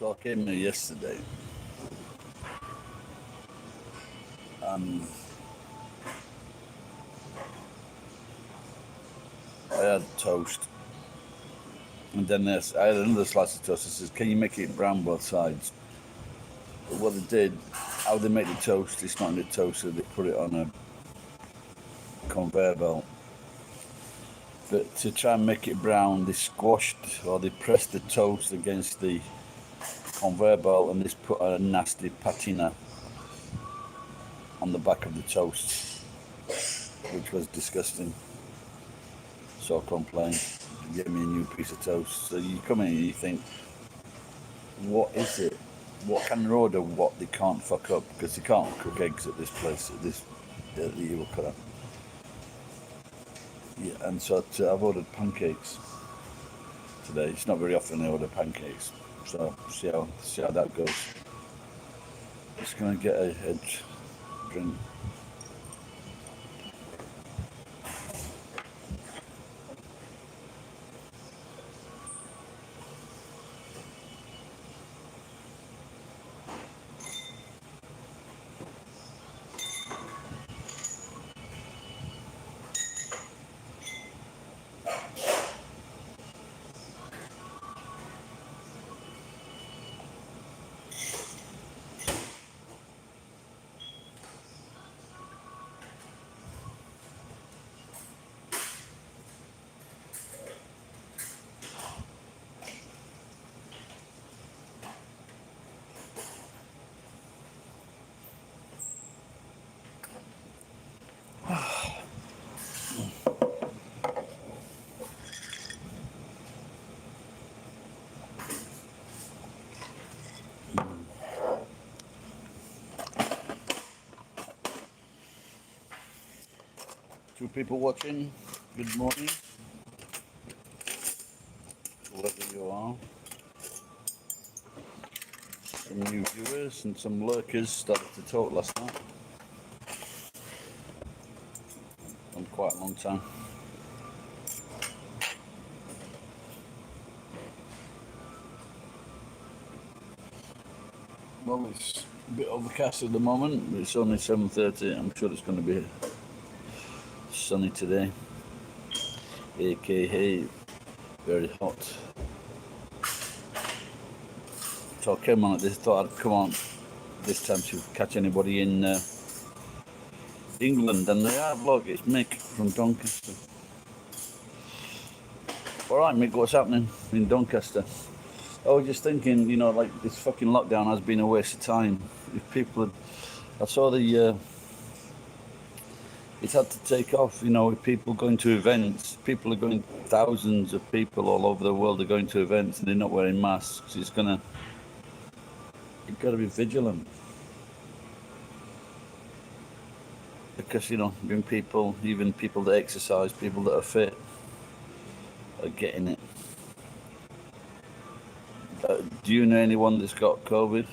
So I came here yesterday and I had toast. And then I had another slice of toast. I says, can you make it brown both sides? But what they did, how they make the toast, it's not in the toaster, they put it on a conveyor belt. But to try and make it brown, they squashed or they pressed the toast against the conveyor belt and this put a nasty patina on the back of the toast, which was disgusting. So I complained. They gave me a new piece of toast. So you come in and you think, what is it? What can they order what they can't fuck up? Because they can't cook eggs at this place, at this the Evil Cut. Yeah, and so I've ordered pancakes today. It's not very often I order pancakes. So see how that goes. Just gonna get a drink. Two people watching. Good morning, whoever you are. Some new viewers and some lurkers started to talk last night. On quite a long time. Well, it's a bit overcast at the moment. It's only 7:30. I'm sure it's going to be sunny today. AKA very hot. So I came on at this, thought I'd come on this time to catch anybody in England, and they are, look, it's Mick from Doncaster. Alright Mick, what's happening in Doncaster? I was just thinking, you know, like this fucking lockdown has been a waste of time. If people had, I saw the, it had to take off, you know, with people going to events. People are going, thousands of people all over the world are going to events and they're not wearing masks. It's gonna, you've got to be vigilant. Because, you know, young people, even people that exercise, people that are fit, are getting it. Do you know anyone that's got COVID?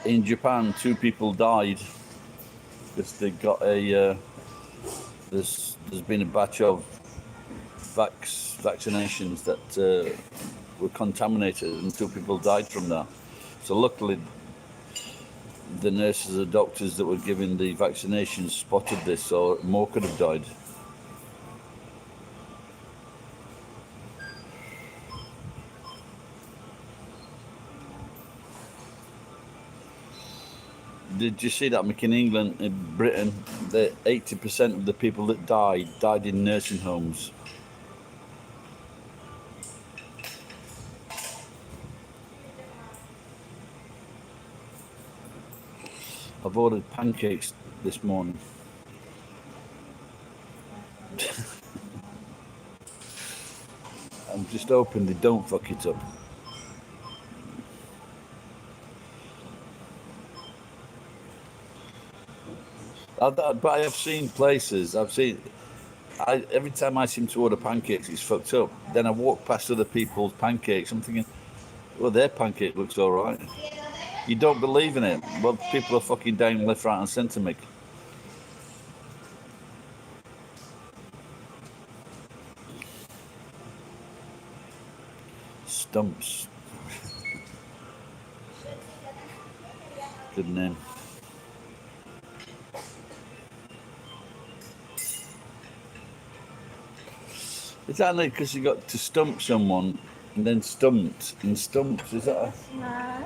In Japan, 2 people died because they got a. There's been a batch of vaccinations that were contaminated, and 2 people died from that. So luckily, the nurses and doctors that were giving the vaccinations spotted this, or more could have died. Did you see that, Mick? In England, in Britain, 80% of the people that died in nursing homes. I've ordered pancakes this morning. I'm just hoping they don't fuck it up. But I have seen places, every time I seem to order pancakes, it's fucked up. Then I walk past other people's pancakes, I'm thinking, well, their pancake looks all right. You don't believe in it. Well, people are fucking dying left, right and centre, Mick. Stumps. Good name. Is that like because you got to stump someone and then stumped and stumps? Is that a...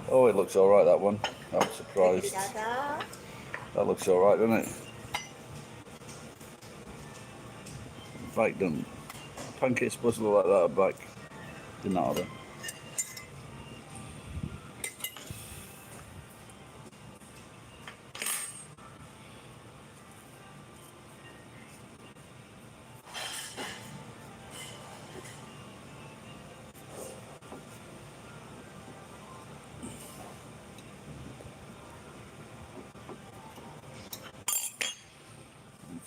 Oh, it looks alright, that one. I'm surprised. That looks alright, doesn't it? Back done. Pancake's supposed to look like that at back. Didn't that order?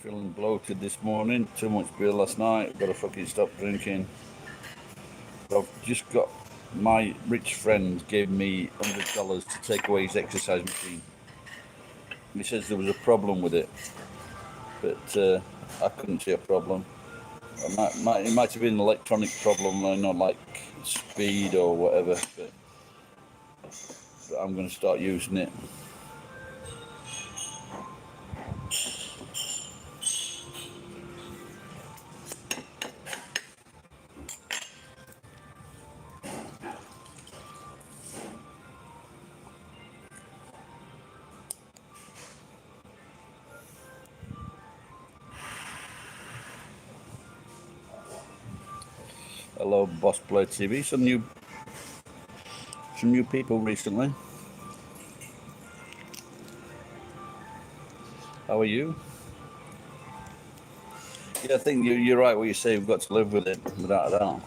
Feeling bloated this morning, too much beer last night, gotta fucking stop drinking. I've just got, my rich friend gave me $100 to take away his exercise machine. He says there was a problem with it, but I couldn't see a problem. It might have been an electronic problem, not like speed or whatever, but I'm gonna start using it. Hello, Boss Play TV. Some new people recently. How are you? Yeah, I think you're right what you say. We've got to live with it, without a doubt.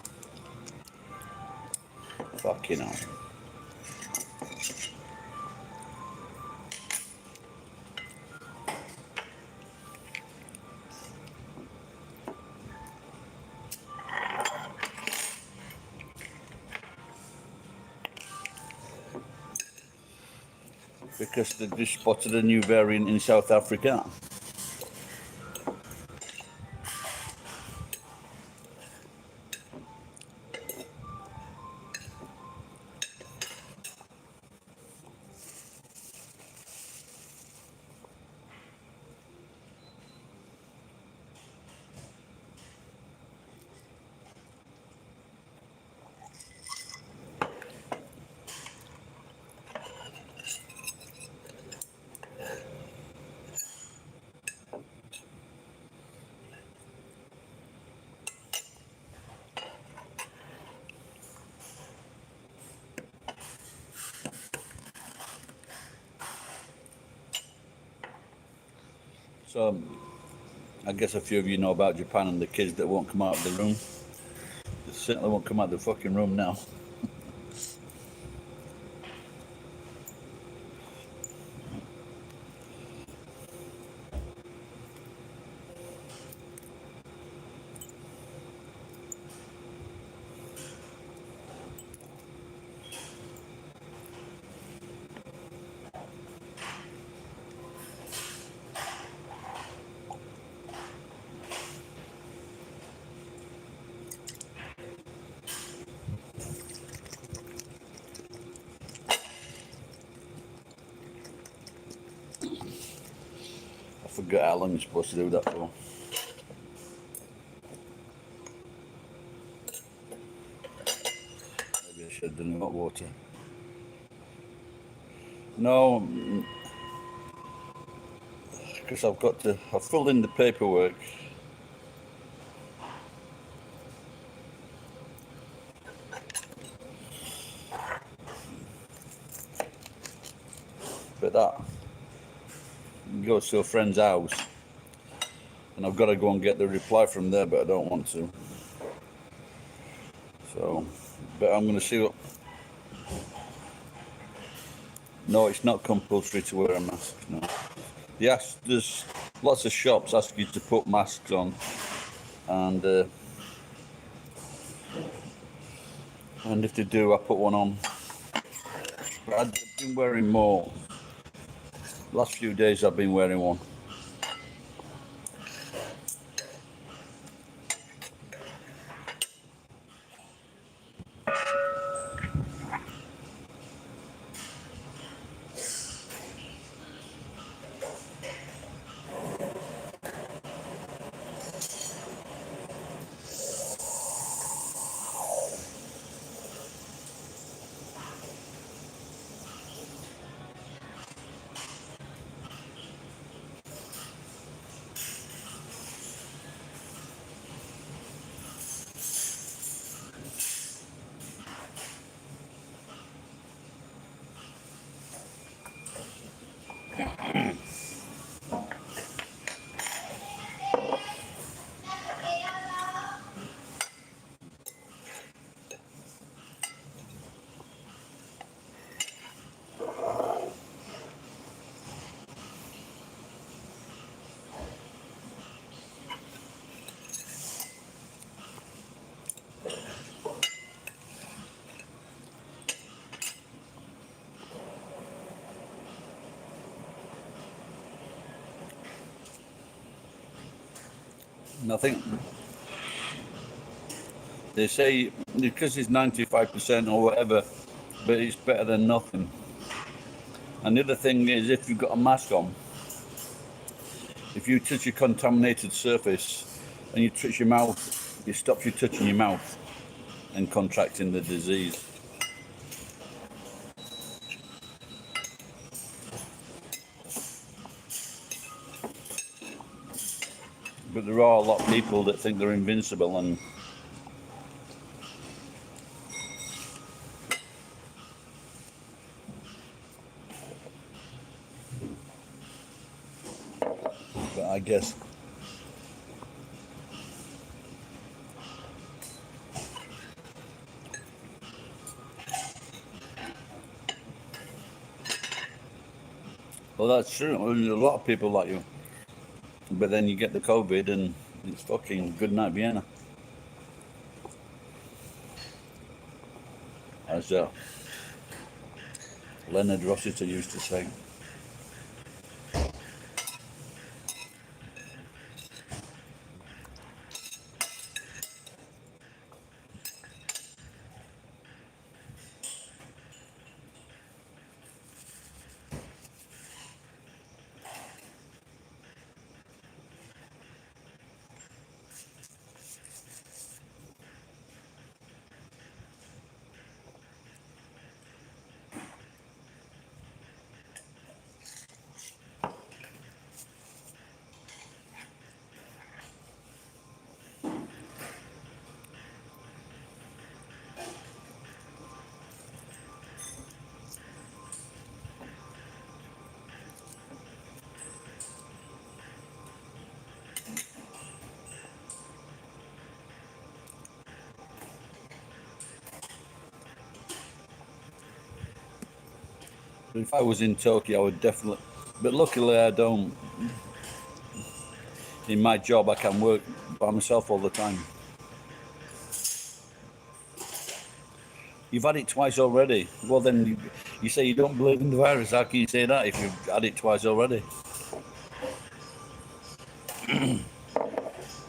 Fucking hell. Because they just spotted a new variant in South Africa. So, I guess a few of you know about Japan and the kids that won't come out of the room. They certainly won't come out of the fucking room now. I forgot how long you're supposed to do that for. Maybe I should have done hot water. No, because I've filled in the paperwork. But that goes to a friend's house. And I've got to go and get the reply from there, but I don't want to. So, but I'm going to see what... No, it's not compulsory to wear a mask, no. Yes, there's lots of shops ask you to put masks on, and if they do, I put one on. But I've been wearing more. Last few days I've been wearing one. And I think they say because it's 95% or whatever, but it's better than nothing. And the other thing is, if you've got a mask on, if you touch a contaminated surface and you touch your mouth, it stops you touching your mouth and contracting the disease. But there are a lot of people that think they're invincible, and but I guess well, that's true. I mean, a lot of people like you, but then you get the COVID and it's fucking good night Vienna, as Leonard Rossiter used to say. If I was in Tokyo, I would definitely. But luckily, I don't. In my job, I can work by myself all the time. You've had it twice already. Well, then you say you don't believe in the virus. How can you say that if you've had it twice already?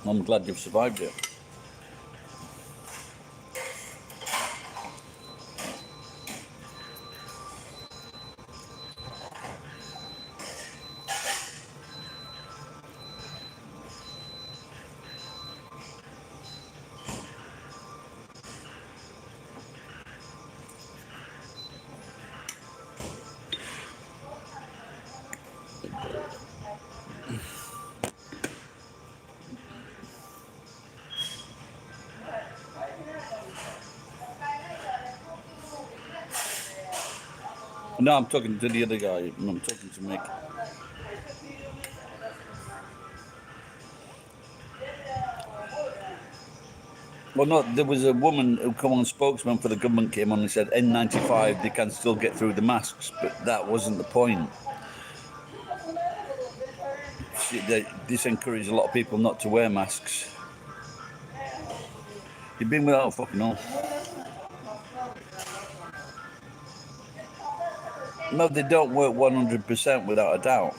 I'm glad you've survived it. No, I'm talking to the other guy. I'm talking to Mick. Well, no, there was a woman who come on, spokesman for the government came on and said N95 they can still get through the masks, but that wasn't the point. This encouraged a lot of people not to wear masks. You've been without fucking all. No, they don't work 100% without a doubt.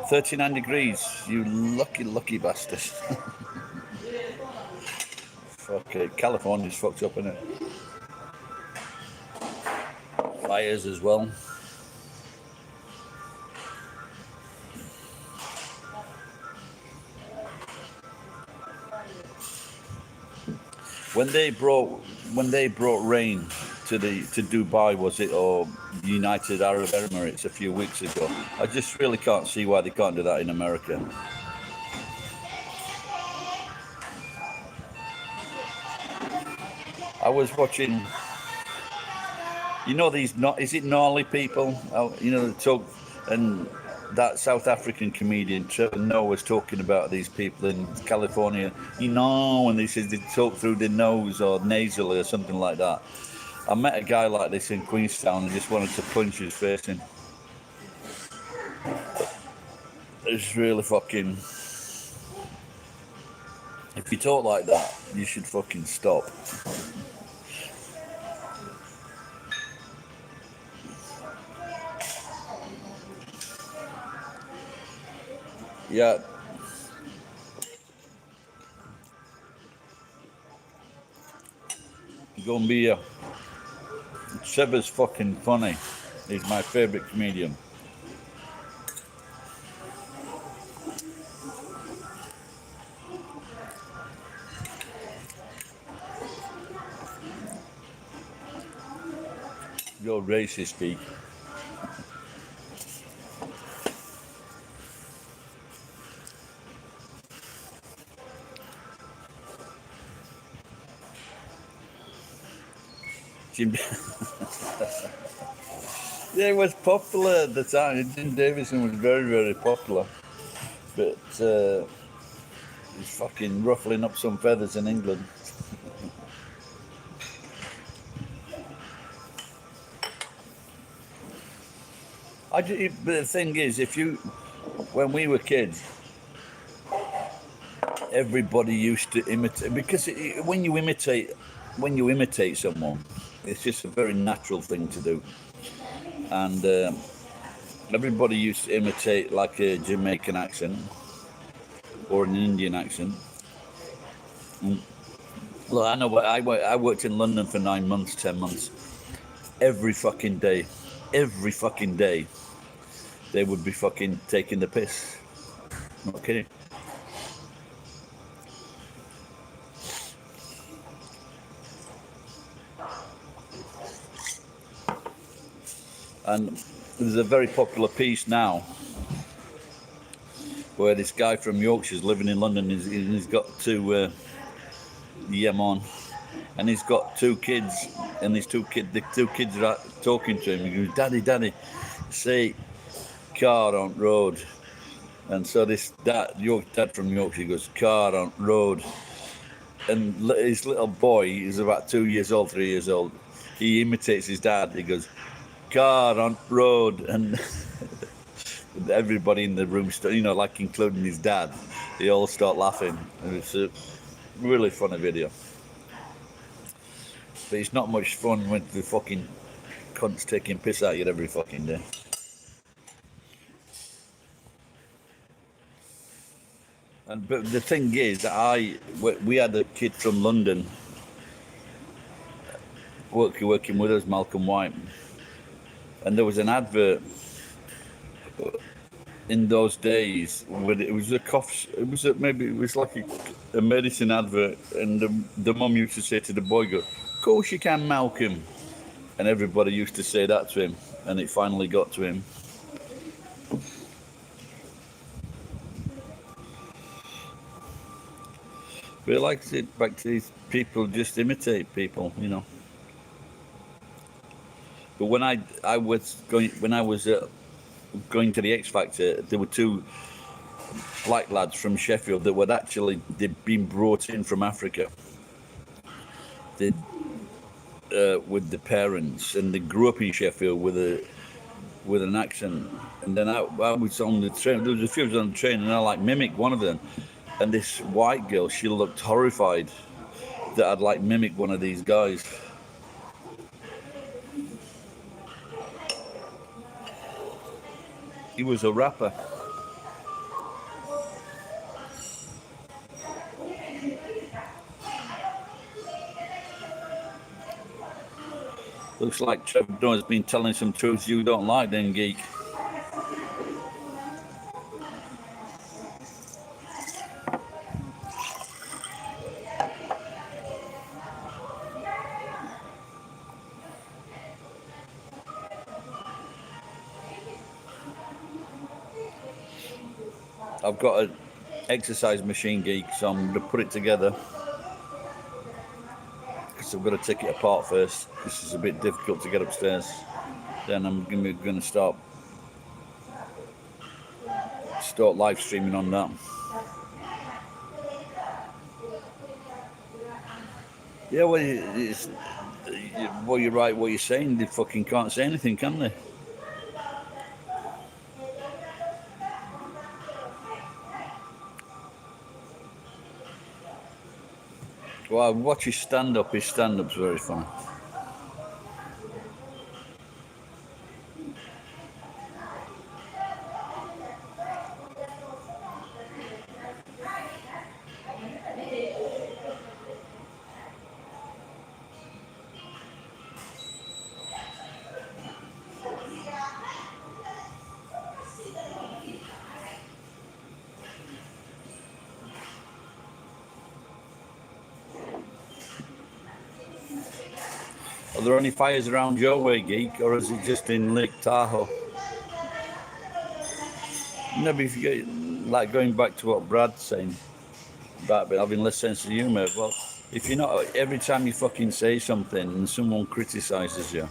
39 degrees, you lucky bastard. Fuck it, California's fucked up, isn't it? Fires as well. When they brought rain to Dubai, was it, or United Arab Emirates a few weeks ago? I just really can't see why they can't do that in America. I was watching, you know, is it gnarly people? You know, they talk, and that South African comedian Trevor Noah was talking about these people in California. You know, when they said they talk through their nose or nasally or something like that. I met a guy like this in Queenstown and just wanted to punch his face in. It's really fucking. If you talk like that, you should fucking stop. Yeah, go and be Trevor's fucking funny. He's my favourite comedian. You're racist, speak. Jim. Yeah, it was popular at the time. Jim Davidson was very, very popular. But he's fucking ruffling up some feathers in England. But the thing is, when we were kids, everybody used to imitate, because when you imitate someone, it's just a very natural thing to do. And everybody used to imitate like a Jamaican accent or an Indian accent. Look, I know, I worked in London for 9 months, 10 months. Every fucking day, they would be fucking taking the piss. Not kidding. And there's a very popular piece now where this guy from Yorkshire's living in London. He's got two Yemon, and he's got two kids, and the two kids are talking to him. He goes, "Daddy, say car on road." And so this dad from Yorkshire goes, "Car on road." And his little boy is about 2 years old, 3 years old. He imitates his dad. He goes, "Car on road," and everybody in the room, like including his dad, they all start laughing. And it's a really funny video. But it's not much fun when the fucking cunts taking piss at you every fucking day. But the thing is that we had a kid from London working with us, Malcolm White, and there was an advert in those days where it was a cough. It was like a medicine advert, and the mum used to say to the boy, "Go, of course you can, Malcolm," and everybody used to say that to him, and it finally got to him. But like I said, back to these people, just imitate people, But when I was going going to the X Factor, there were two black lads from Sheffield that they'd been brought in from Africa. With the parents, and they grew up in Sheffield with an accent. And then I was on the train. There was a few of us on the train, and I mimicked one of them. And this white girl, she looked horrified that I'd mimic one of these guys. He was a rapper. Looks like Trevor Dunn has been telling some truths you don't like, then, geek. I've got an exercise machine, geek, so I'm going to put it together. Because I've got to take it apart first. This is a bit difficult to get upstairs. Then I'm going to start live streaming on that. Yeah, well, you're right. What you're saying, they fucking can't say anything, can they? Well, I watch his stand-up. His stand-up's very funny. there any fires around your way, Geek, or is it just in Lake Tahoe? Maybe if you get, like going back to what Brad's saying about having less sense of humour, well, if you're not, every time you fucking say something and someone criticises you,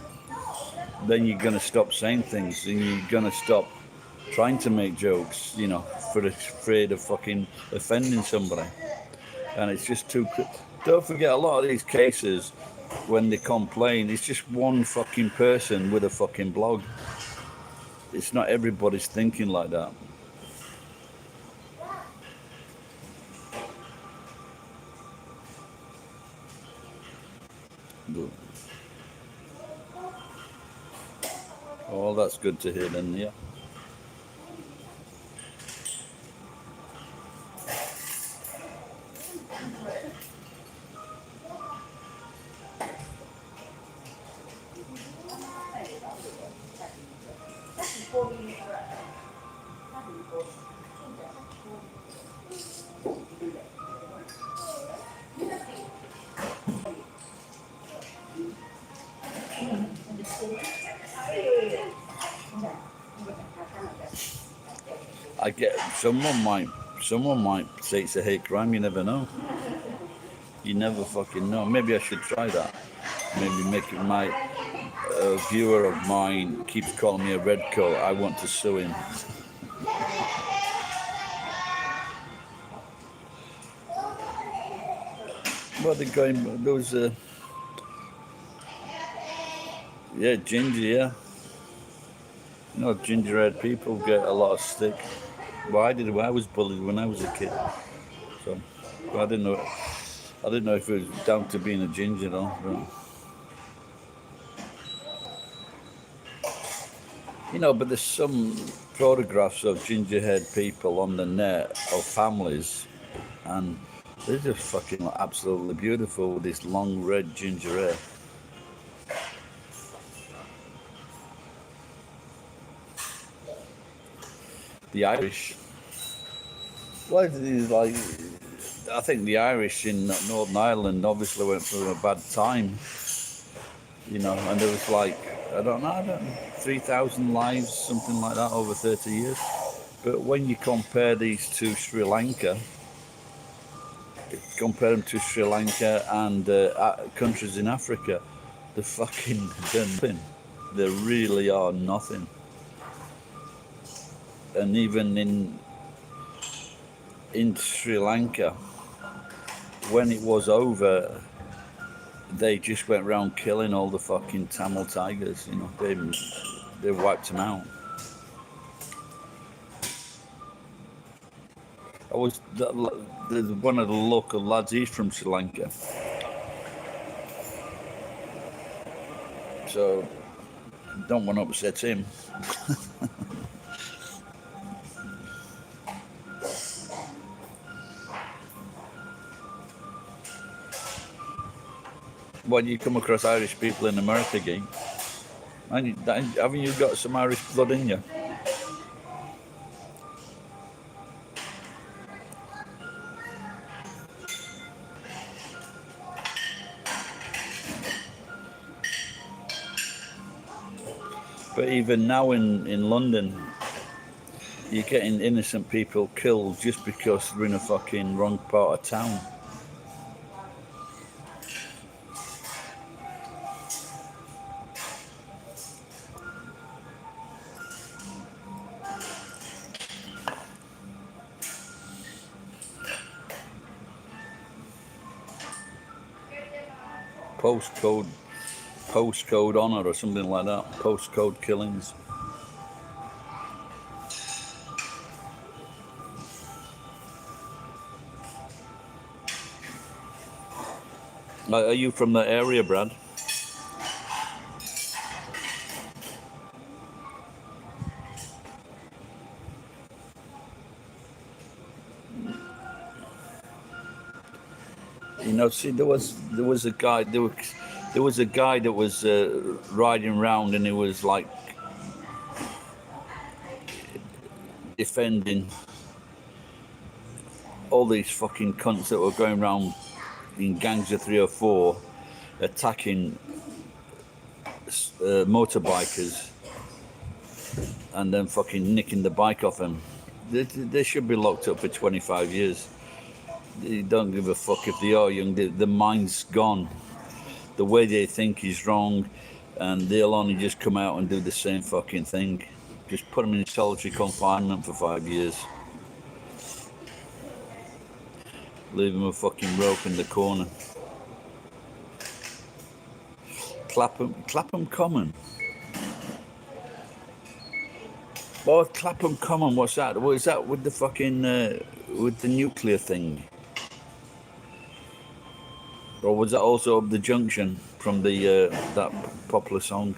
then you're going to stop saying things and you're going to stop trying to make jokes, you know, for afraid of fucking offending somebody. And it's just too. Don't forget, a lot of these cases, when they complain, it's just one fucking person with a fucking blog. It's not everybody's thinking like that. Oh, that's good to hear then, yeah. I get someone might say it's a hate crime. You never know. You never fucking know. Maybe I should try that. Maybe make it my viewer of mine keeps calling me a redcoat. I want to sue him. Well, they're going those. Yeah, ginger. Yeah. You know, ginger-haired people get a lot of stick. Well, I was bullied when I was a kid, so I didn't know. I didn't know if it was down to being a ginger though. You know, but there's some photographs of ginger-haired people on the net of families, and they're just fucking absolutely beautiful with this long red ginger hair. The Irish. Well, like, I think the Irish in Northern Ireland obviously went through a bad time, you know, and there was like, I don't know, 3,000 lives, something like that, over 30 years. But when you compare these to Sri Lanka, compare them to Sri Lanka and countries in Africa, they're nothing. They really are nothing. And even in Sri Lanka, when it was over, they just went around killing all the fucking Tamil tigers. You know, they wiped them out. One of the local lads. He's from Sri Lanka, so don't want to upset him. When you come across Irish people in America, again, haven't you got some Irish blood in you? But even now in London, you're getting innocent people killed just because they're in a fucking wrong part of town. Postcode honor or something like that. Postcode killings. Are you from the area, Brad? You know, see, there was a guy that was riding around, and he was like defending all these fucking cunts that were going around in gangs of 3 or 4, attacking motorbikers and then fucking nicking the bike off them. They should be locked up for 25 years. They don't give a fuck if they are young. The mind's gone. The way they think is wrong, and they'll only just come out and do the same fucking thing. Just put them in solitary confinement for 5 years. Leave them a fucking rope in the corner. Clapham Common. Oh, Clapham Common, what's that? What is that with the fucking, with the nuclear thing? Or was that also up the junction from the that popular song?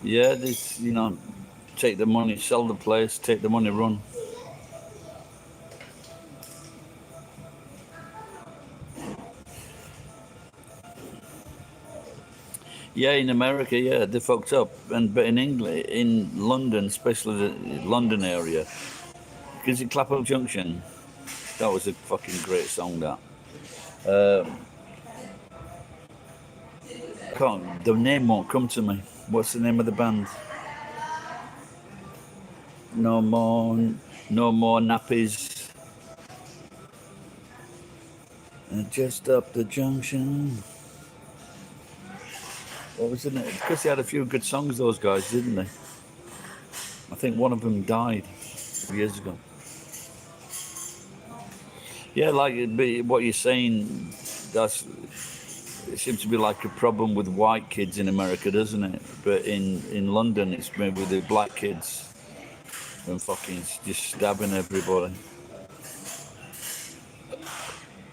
Yeah, this, you know, take the money, sell the place, take the money, run. Yeah, in America, yeah, they fucked up, but in England, in London, especially the London area, because in Clapham Junction, that was a fucking great song. That the name won't come to me. What's the name of the band? No more nappies. Just up the junction. What was the name? Because they had a few good songs, those guys, didn't they? I think one of them died years ago. Yeah, like what you're saying, it seems to be like a problem with white kids in America, doesn't it? But in London, it's maybe with the black kids and fucking just stabbing everybody.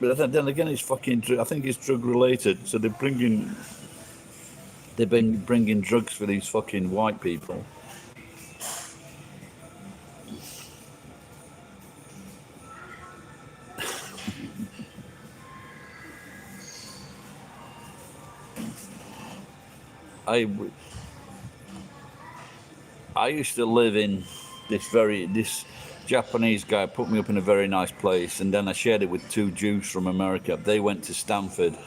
But then again, it's fucking. I think it's drug related. So they've been bringing drugs for these fucking white people. I used to live in this Japanese guy put me up in a very nice place, and then I shared it with two Jews from America. They went to Stanford,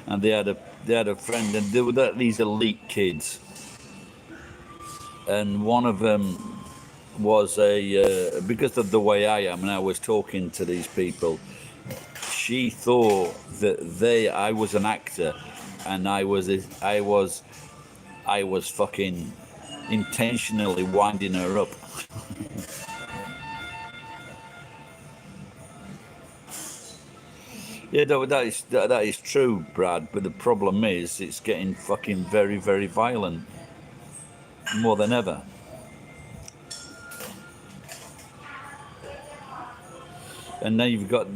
and they had a friend, and they were these elite kids, and one of them was because of the way I am, and I was talking to these people. She thought that I was an actor, and I was fucking intentionally winding her up. Yeah, that is true, Brad. But the problem is, it's getting fucking very, very violent, more than ever. And now you've got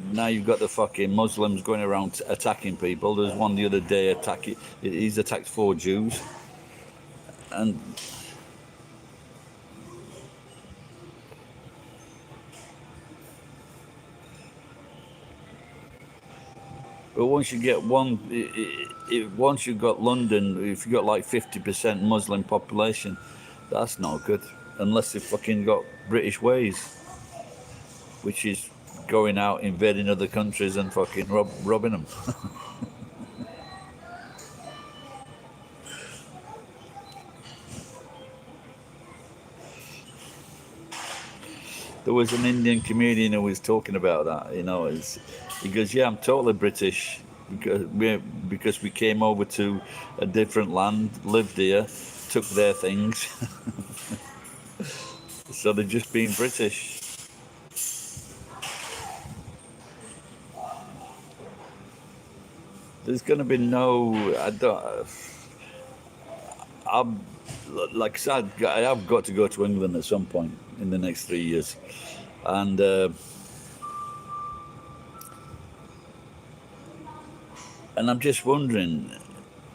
the fucking Muslims going around attacking people. There's one the other day he's attacked 4 Jews, and but once you get once you've got London, if you've got like 50% Muslim population, that's not good. Unless they've fucking got British ways, which is going out, invading other countries and fucking robbing them. There was an Indian comedian who was talking about that, you know. He goes, yeah, I'm totally British because we came over to a different land, lived here, took their things. So they're just being British. There's going to be like I said, I have got to go to England at some point in the next 3 years, and I'm just wondering,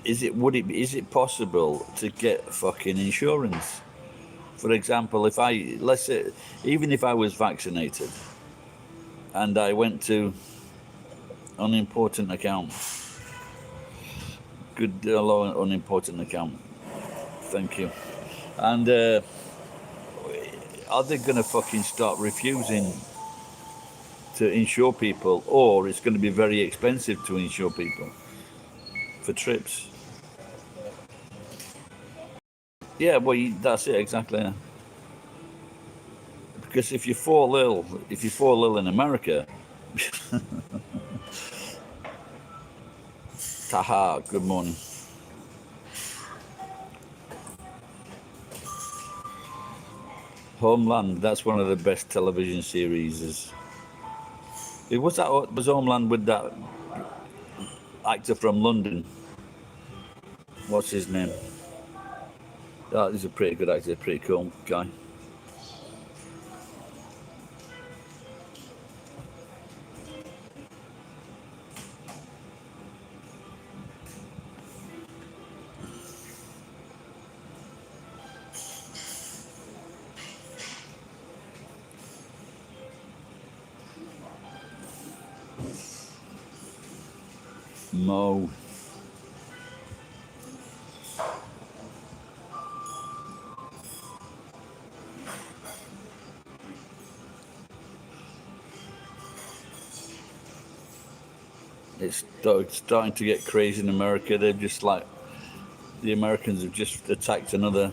is it possible to get fucking insurance? For example, let's say, even if I was vaccinated, and I went to unimportant account. Good, hello, unimportant account. Thank you. And are they going to fucking start refusing to insure people, or it's going to be very expensive to insure people for trips? Yeah, well, that's it exactly. Yeah. Because if you fall ill in America, Taha, good morning. Homeland, that's one of the best television series. It was Homeland with that actor from London. What's his name? Oh, he's a pretty good actor, pretty cool guy. Mo. It's starting to get crazy in America. They're just like, the Americans have just attacked another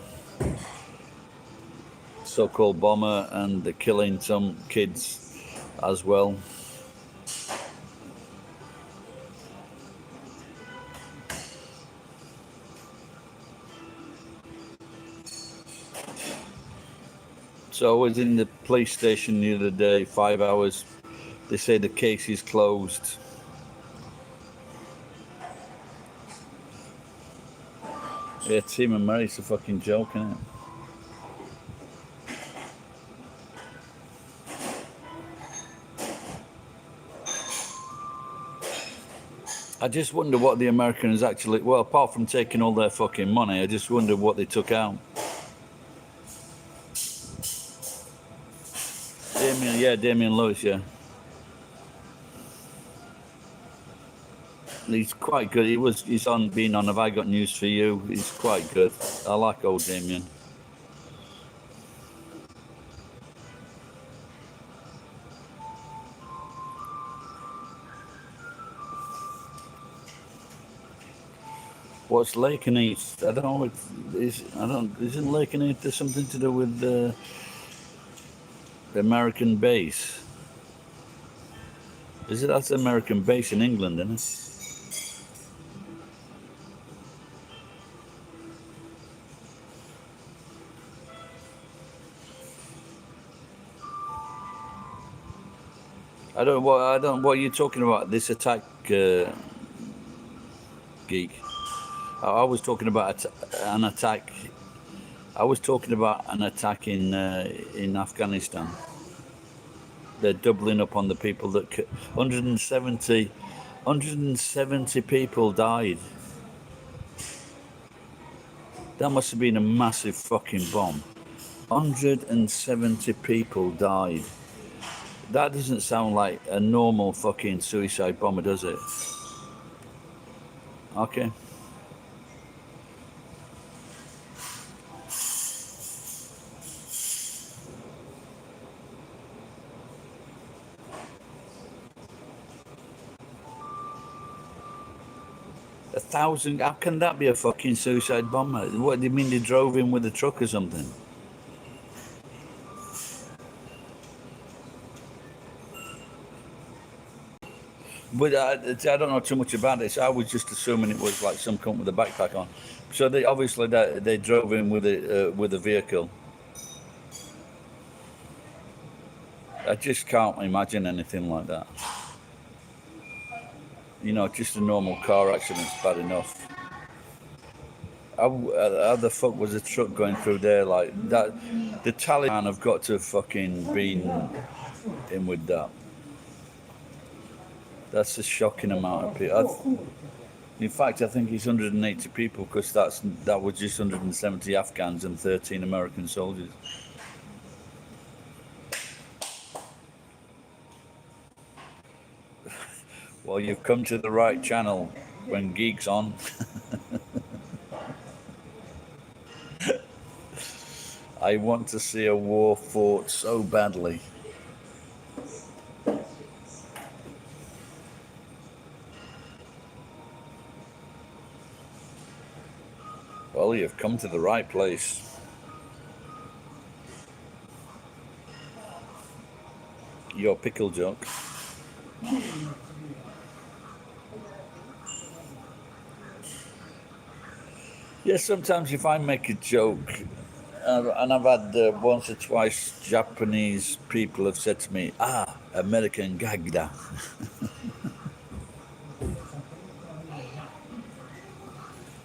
so-called bomber, and they're killing some kids as well. So I was in the police station the other day, 5 hours. They say the case is closed. Yeah, Tim and Mary's a fucking joke, isn't it? I just wonder what the Americans actually, well, apart from taking all their fucking money, I just wonder what they took out. Damian Lewis, yeah. He's quite good. He's been on Have I Got News for You. He's quite good. I like old Damian. What's Lakenheath? I don't know. Isn't Lakenheath something to do with the American base? That's the American base in England, isn't it? What are you talking about? This attack, geek. I was talking about an attack. I was talking about an attack in Afghanistan. They're doubling up on the people that 170 people died. That must have been a massive fucking bomb. 170 people died. That doesn't sound like a normal fucking suicide bomber, does it? Okay. A 1,000? How can that be a fucking suicide bomber? What do you mean they drove in with a truck or something? But I don't know too much about this. I was just assuming it was like some cunt with a backpack on. So they drove in with a vehicle. I just can't imagine anything like that. You know, just a normal car accident's bad enough. How the fuck was a truck going through there like that? The Taliban have got to have fucking been in with that. That's a shocking amount of people. In fact, I think it's 180 people because that was just 170 Afghans and 13 American soldiers. Well, you've come to the right channel when Geek's on. I want to see a war fought so badly. Well, you've come to the right place. Your pickle joke. Yes, sometimes if I make a joke, and I've had once or twice Japanese people have said to me, American gagda.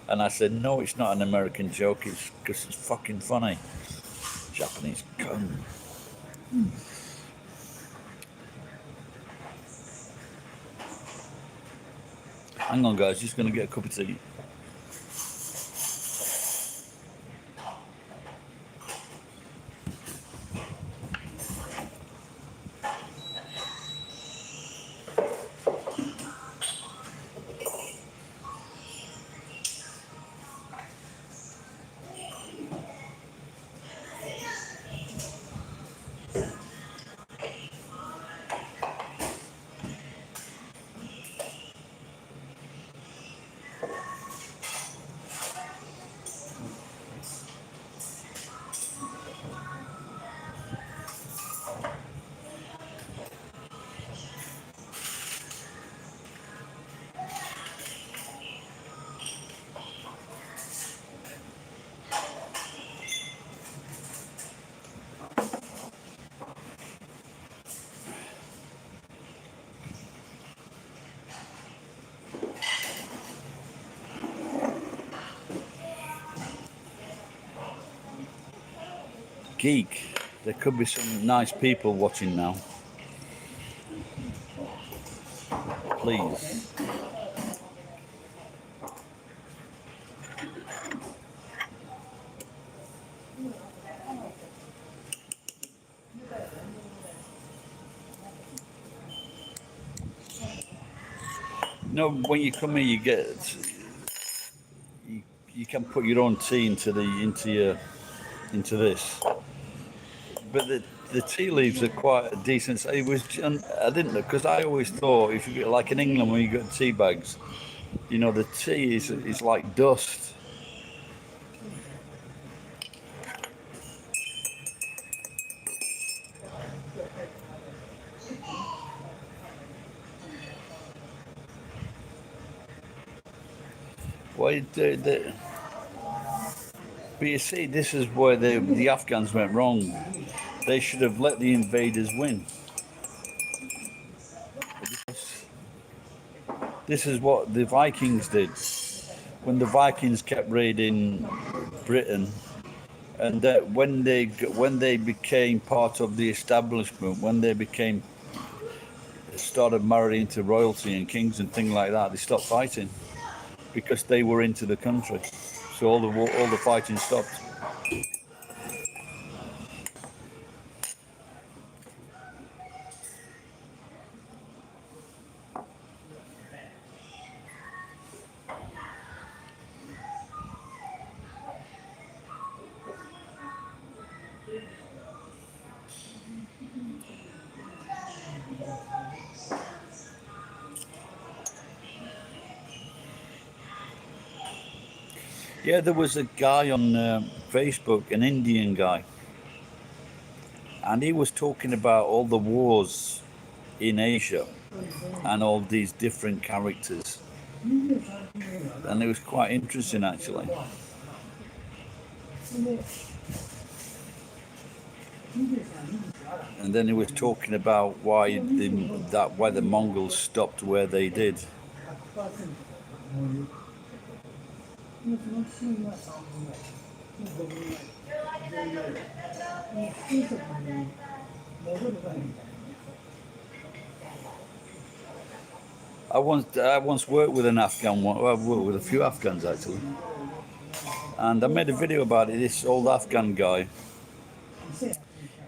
And I said, no, it's not an American joke, it's because it's fucking funny. Japanese cunt. Hang on, guys, just going to get a cup of tea. Geek. There could be some nice people watching now. Please. No, when you come here, you get you can put your own tea into this. But the tea leaves are quite a decent. It was I didn't know because I always thought if you get like in England when you get tea bags, you know the tea is like dust. Why but you see, this is where the Afghans went wrong. They should have let the invaders win. This is what the Vikings did. When the Vikings kept raiding Britain, and that when they became part of the establishment, when they started marrying into royalty and kings and things like that, they stopped fighting because they were into the country. So all the fighting stopped. Yeah, there was a guy on Facebook, an Indian guy, and he was talking about all the wars in Asia and all these different characters. And it was quite interesting actually. And then he was talking about why the Mongols stopped where they did. I once worked with an Afghan one. Well, I've worked with a few Afghans actually, and I made a video about it. This old Afghan guy,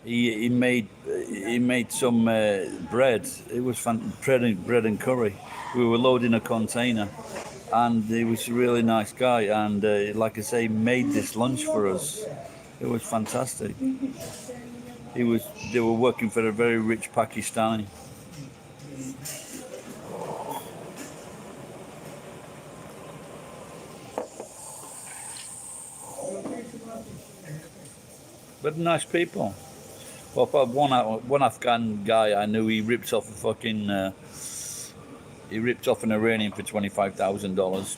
he made some bread. It was bread and curry. We were loading a container, and he was a really nice guy. And like I say, he made this lunch for us. It was fantastic. They were working for a very rich Pakistani. But nice people. Well, one Afghan guy I knew, he ripped off an Iranian for $25,000.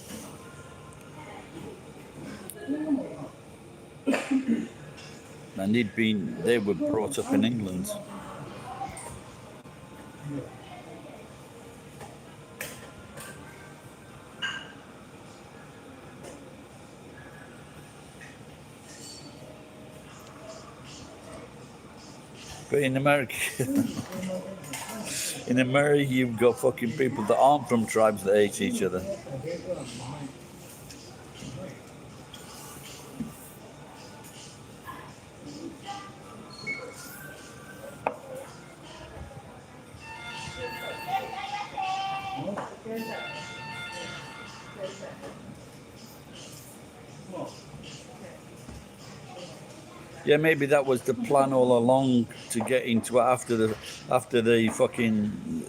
And they were brought up in England. But in America, you've got fucking people that aren't from tribes that hate each other. Yeah, maybe that was the plan all along, to get into it after the fucking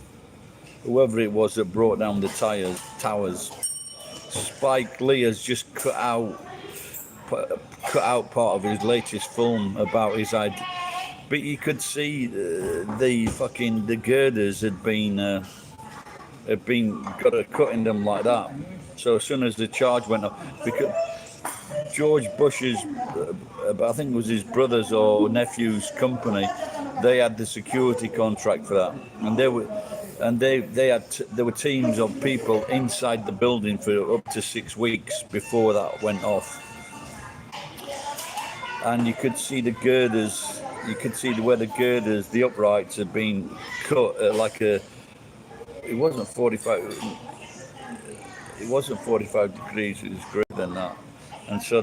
whoever it was that brought down the towers. Spike Lee has just cut out part of his latest film about his idea, but you could see the girders had been got a cut in them like that. So as soon as the charge went up, because George Bush's, I think it was his brother's or nephew's company, they had the security contract for that, and there were teams of people inside the building for up to 6 weeks before that went off, and you could see the girders. You could see where the uprights had been cut at it wasn't 45. It wasn't 45 degrees. It was greater than that. And so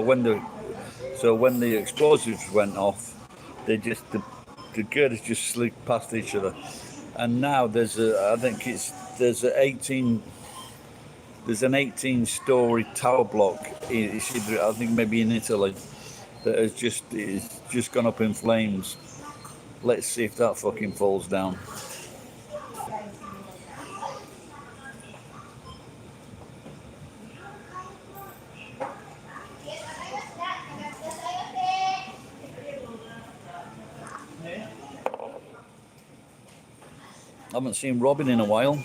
when the explosives went off, the girders just slipped past each other. And now there's an 18-story tower block. I think maybe in Italy, that is just gone up in flames. Let's see if that fucking falls down. I haven't seen Robin in a while.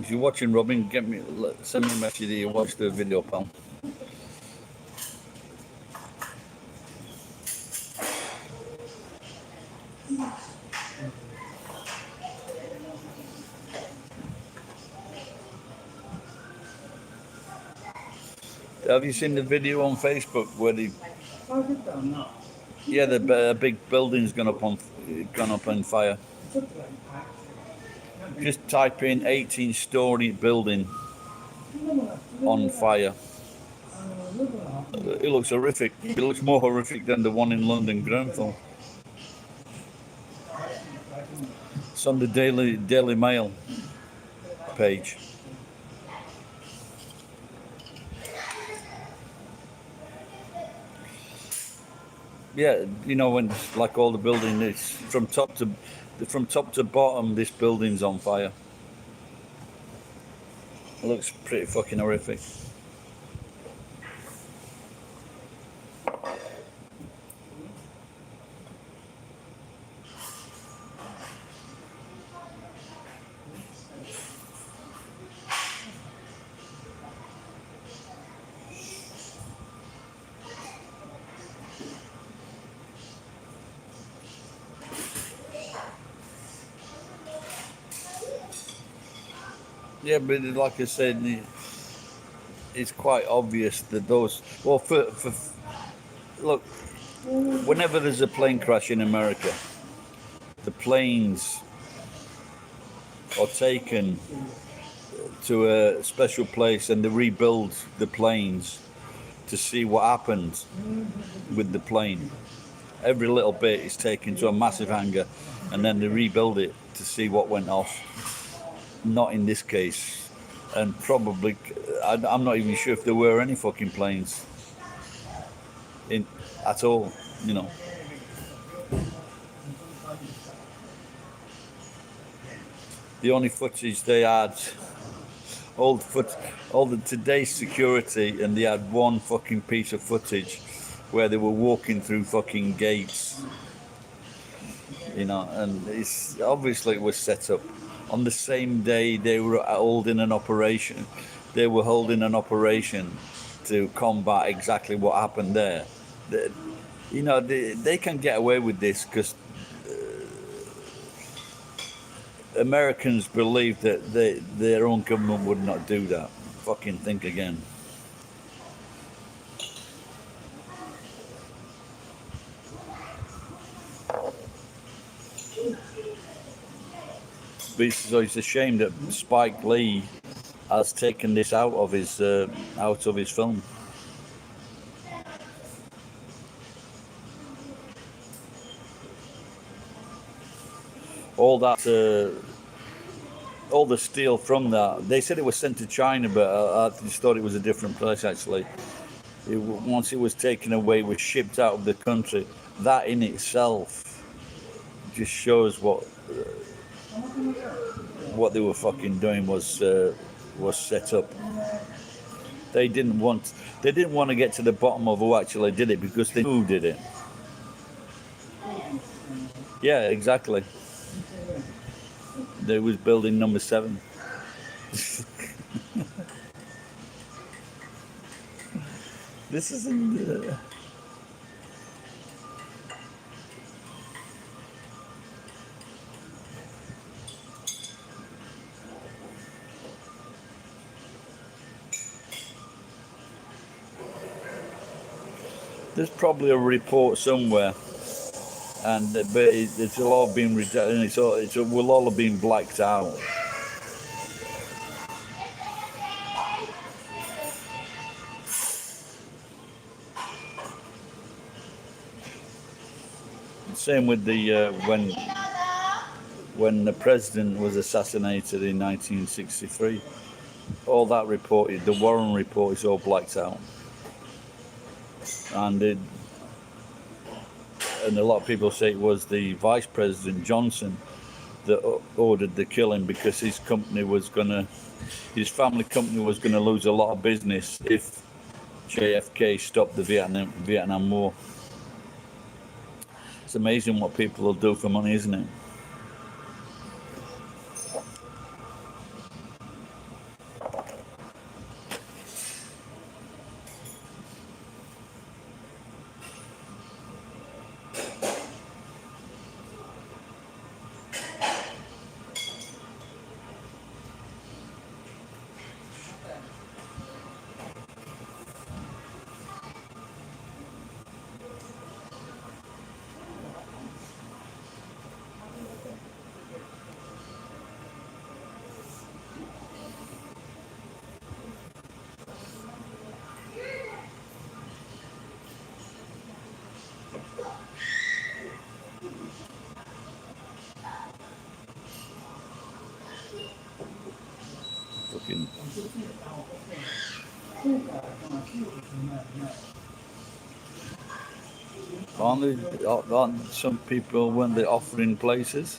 If you're watching Robin, send me a message that you watched the video, pal. Have you seen the video on Facebook where the big building's gone up on fire? Just type in 18-story building on fire. It looks horrific. It looks more horrific than the one in London, Grenfell. It's on the Daily Mail page. Yeah, when like all the building, it's from top to bottom, this building's on fire. It looks pretty fucking horrific. Yeah, but like I said, it's quite obvious that those. Well, look, whenever there's a plane crash in America, the planes are taken to a special place and they rebuild the planes to see what happened with the plane. Every little bit is taken to a massive hangar and then they rebuild it to see what went off. Not in this case. and probably I'm not even sure if there were any fucking planes in at all. You know, the only footage they had, all the foot, all the today's security, and they had one fucking piece of footage where they were walking through fucking gates. You know, and it's obviously it was set up on the same day they were holding an operation. They were holding an operation to combat exactly what happened there. The, you know, they can get away with this because Americans believe that their own government would not do that. Fucking think again. But so it's a shame that Spike Lee has taken this out of his film. All that, all the steel from that. They said it was sent to China, but I just thought it was a different place actually. Once it was taken away, it was shipped out of the country. That in itself just shows what they were fucking doing was set up. They didn't want to get to the bottom of who actually did it because they knew who did it. Yeah, exactly. They was building number 7. This isn't. There's probably a report somewhere, and but it's all been redacted. It will all have been blacked out. Same with the when the president was assassinated in 1963. All that reported, the Warren report is all blacked out, and a lot of people say it was the Vice President Johnson that ordered the killing because his family company was gonna lose a lot of business if JFK stopped the Vietnam War. It's amazing what people will do for money, isn't it? Fucking. Aren't some people when they're offering places?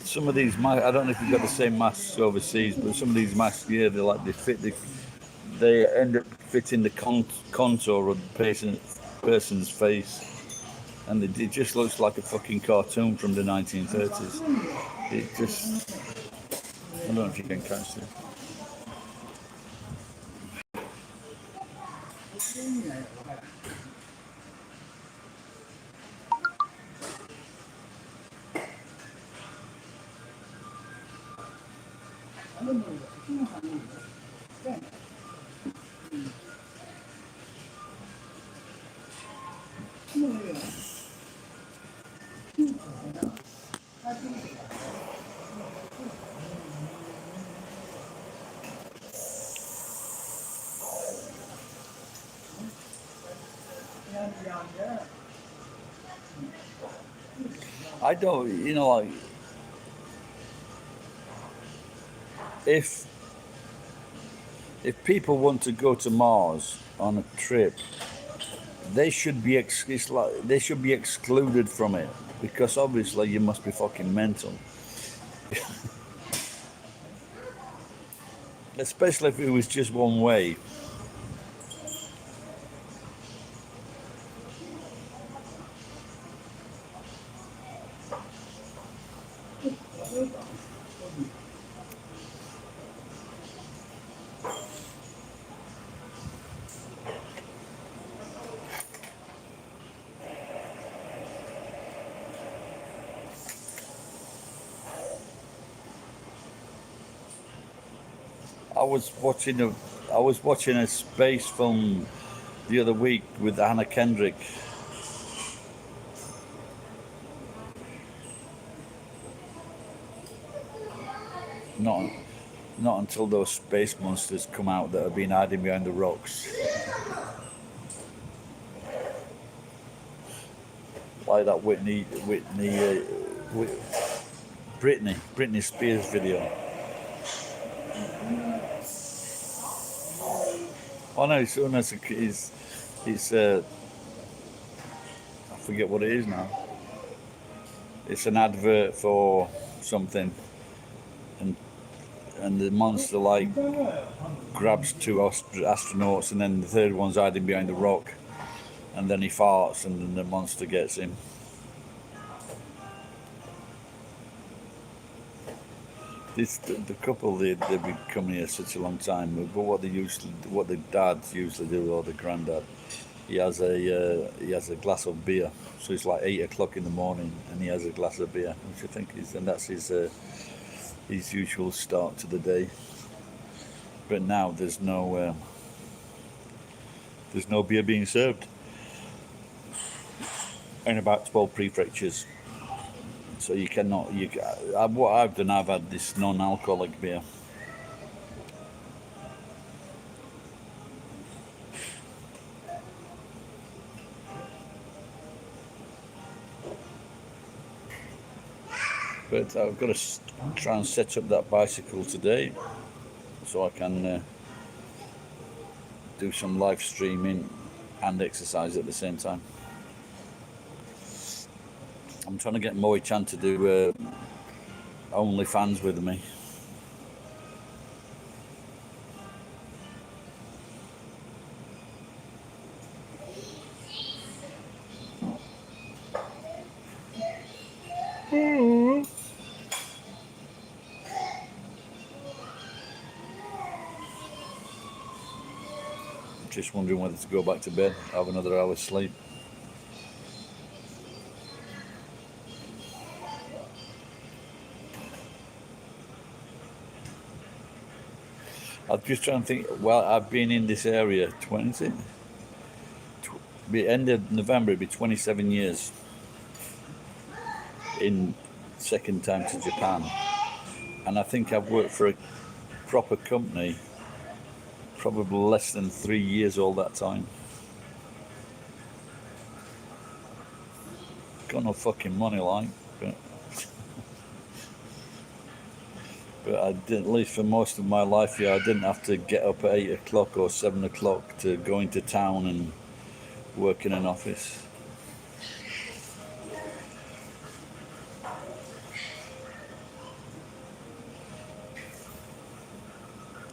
Some of these masks, I don't know if you've got the same masks overseas, but some of these masks here, they end up fitting the contour of the person's face, and it just looks like a fucking cartoon from the 1930s. It just, I don't know if you can catch it. I don't, like if people want to go to Mars on a trip, they should be it's like they should be excluded from it because obviously you must be fucking mental, especially if it was just one way. I was watching a I was watching a space film the other week with Anna Kendrick. Not not until those space monsters come out that have been hiding behind the rocks, like that Britney Spears video. Oh no, it's I forget what it is now. It's an advert for something, and the monster like grabs two astronauts, and then the third one's hiding behind the rock, and then he farts, and then the monster gets him. The couple they've been coming here such a long time, but what the dads usually do, or the granddad, he has a glass of beer. So it's like 8 o'clock in the morning, and he has a glass of beer, which I think is, and that's his usual start to the day. But now there's no beer being served in about 12 prefectures. So you cannot. What I've done, I've had this non-alcoholic beer. But I've got to try and set up that bicycle today, so I can do some live streaming and exercise at the same time. I'm trying to get Moe Chan to do OnlyFans with me. Just wondering whether to go back to bed, have another hour's sleep. I'm just trying to think. Well, I've been in this area the end of November. It'll be 27 years in second time to Japan, and I think I've worked for a proper company probably less than 3 years all that time. Got no fucking money, like, but I did, at least for most of my life, I didn't have to get up at 8 o'clock or 7 o'clock to go into town and work in an office.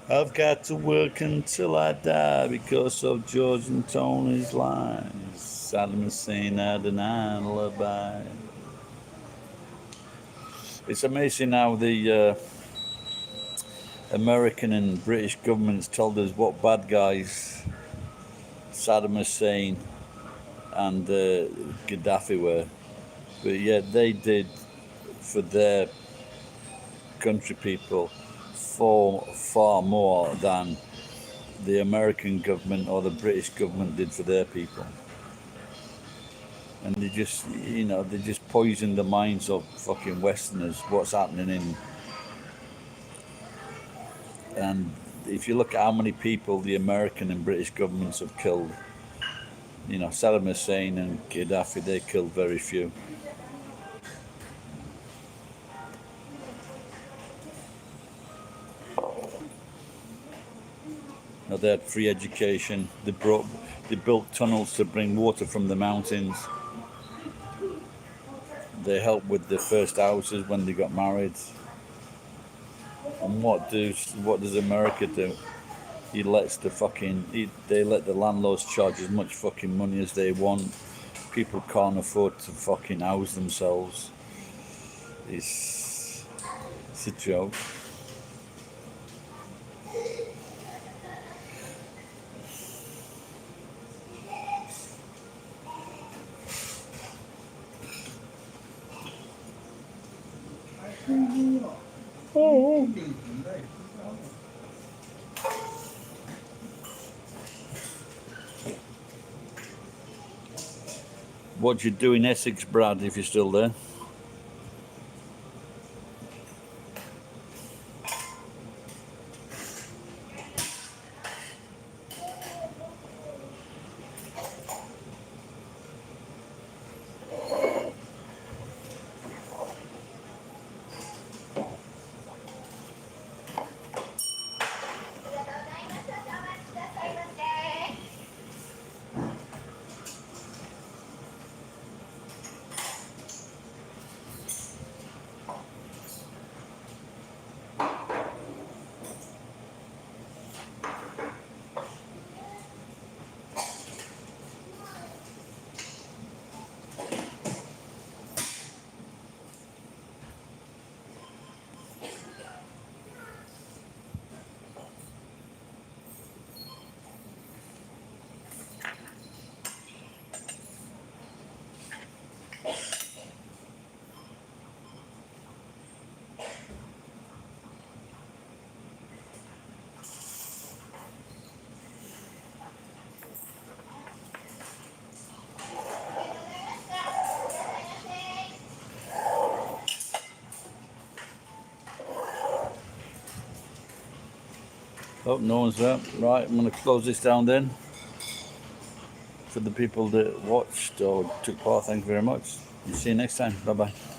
I've got to work until I die because of George and Tony's lies. Saddam Hussein had an alibi. It's amazing how the American and British governments told us what bad guys Saddam Hussein and Gaddafi were, but yet they did for their country people far more than the American government or the British government did for their people. And they just poisoned the minds of fucking Westerners. What's happening and if you look at how many people the American and British governments have killed, Saddam Hussein and Gaddafi, they killed very few. know, they had free education. They built tunnels to bring water from the mountains. They helped with the first houses when they got married. And what does America do? He lets they let the landlords charge as much fucking money as they want. People can't afford to fucking house themselves. It's a joke. What you do in Essex, Brad, if you're still there? Oh, no one's there. Right, I'm going to close this down then. For the people that watched or took part, thank you very much. See you next time. Bye bye.